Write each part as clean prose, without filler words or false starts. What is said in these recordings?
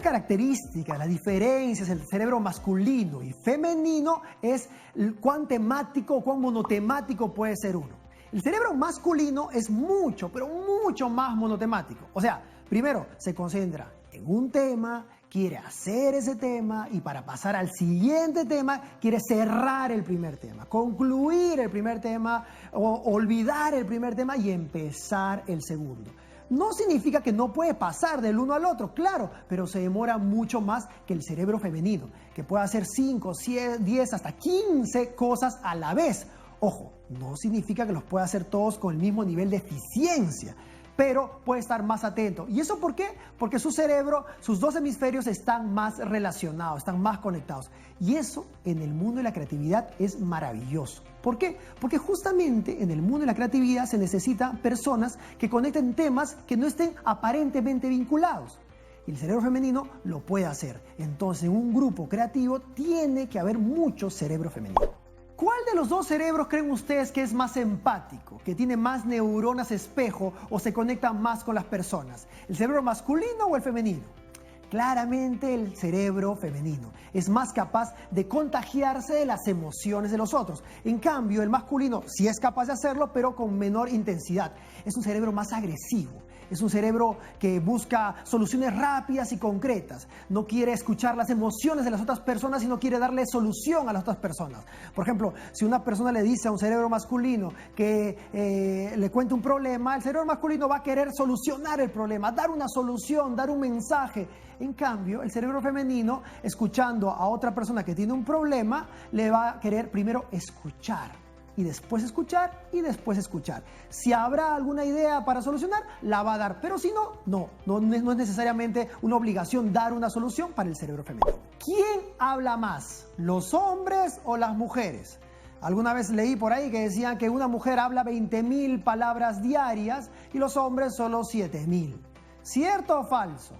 característica, las diferencias entre el cerebro masculino y femenino es cuán temático o cuán monotemático puede ser uno. El cerebro masculino es mucho, pero mucho más monotemático. O sea, primero se concentra en un tema, quiere hacer ese tema y para pasar al siguiente tema quiere cerrar el primer tema, concluir el primer tema o olvidar el primer tema y empezar el segundo. No significa que no puede pasar del uno al otro, claro, pero se demora mucho más que el cerebro femenino, que puede hacer 5, 10, hasta 15 cosas a la vez. Ojo, no significa que los pueda hacer todos con el mismo nivel de eficiencia, pero puede estar más atento. ¿Y eso por qué? Porque su cerebro, sus dos hemisferios están más relacionados, están más conectados. Y eso en el mundo de la creatividad es maravilloso. ¿Por qué? Porque justamente en el mundo de la creatividad se necesitan personas que conecten temas que no estén aparentemente vinculados. Y el cerebro femenino lo puede hacer. Entonces, en un grupo creativo tiene que haber mucho cerebro femenino. ¿Cuál de los dos cerebros creen ustedes que es más empático, que tiene más neuronas espejo o se conecta más con las personas? ¿El cerebro masculino o el femenino? Claramente el cerebro femenino es más capaz de contagiarse de las emociones de los otros. En cambio, el masculino sí es capaz de hacerlo, pero con menor intensidad. Es un cerebro más agresivo. Es un cerebro que busca soluciones rápidas y concretas. No quiere escuchar las emociones de las otras personas, sino quiere darle solución a las otras personas. Por ejemplo, si una persona le dice a un cerebro masculino que le cuente un problema, el cerebro masculino va a querer solucionar el problema, dar una solución, dar un mensaje. En cambio, el cerebro femenino, escuchando a otra persona que tiene un problema, le va a querer primero escuchar. Y después escuchar, y después escuchar. Si habrá alguna idea para solucionar, la va a dar. Pero si no es necesariamente una obligación dar una solución para el cerebro femenino. ¿Quién habla más? ¿Los hombres o las mujeres? Alguna vez leí por ahí que decían que una mujer habla 20.000 palabras diarias y los hombres solo 7.000. ¿Cierto o falso?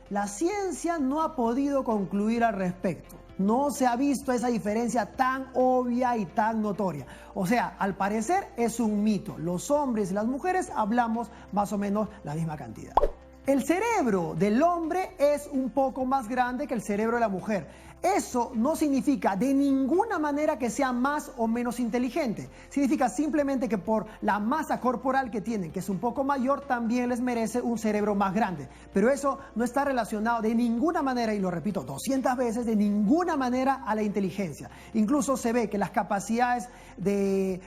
La ciencia no ha podido concluir al respecto. No se ha visto esa diferencia tan obvia y tan notoria. O sea, al parecer es un mito. Los hombres y las mujeres hablamos más o menos la misma cantidad. El cerebro del hombre es un poco más grande que el cerebro de la mujer. Eso no significa de ninguna manera que sea más o menos inteligente. Significa simplemente que por la masa corporal que tienen, que es un poco mayor, también les merece un cerebro más grande. Pero eso no está relacionado de ninguna manera, y lo repito 200 veces, de ninguna manera a la inteligencia. Incluso se ve que las capacidades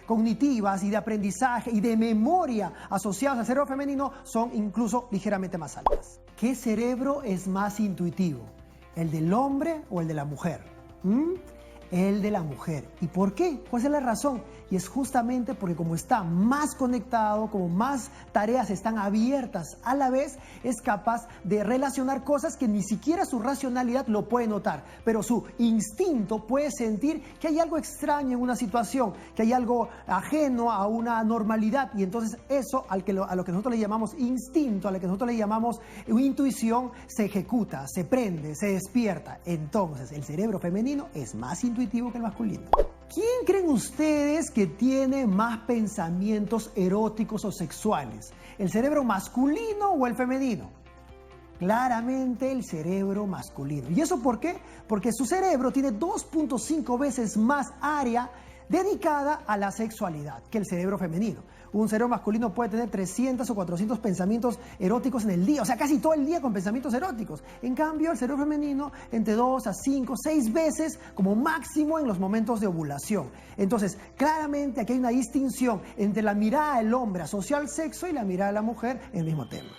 cognitivas y de aprendizaje y de memoria asociadas al cerebro femenino son incluso ligeramente más altas. ¿Qué cerebro es más intuitivo? ¿El del hombre o el de la mujer? El de la mujer. ¿Y por qué? ¿Cuál es la razón? Y es justamente porque como está más conectado, como más tareas están abiertas a la vez, es capaz de relacionar cosas que ni siquiera su racionalidad lo puede notar, pero su instinto puede sentir que hay algo extraño en una situación, que hay algo ajeno a una normalidad, y entonces eso a lo que nosotros le llamamos instinto, a lo que nosotros le llamamos intuición, se ejecuta, se prende, se despierta. Entonces el cerebro femenino es más intuitivo que el masculino. ¿Quién creen ustedes que tiene más pensamientos eróticos o sexuales? ¿El cerebro masculino o el femenino? Claramente el cerebro masculino. ¿Y eso por qué? Porque su cerebro tiene 2.5 veces más área dedicada a la sexualidad que el cerebro femenino. Un cerebro masculino puede tener 300 o 400 pensamientos eróticos en el día, o sea, casi todo el día con pensamientos eróticos. En cambio, el cerebro femenino entre 2 a 5, 6 veces como máximo en los momentos de ovulación. Entonces, claramente aquí hay una distinción entre la mirada del hombre asociada al sexo y la mirada de la mujer en el mismo tema.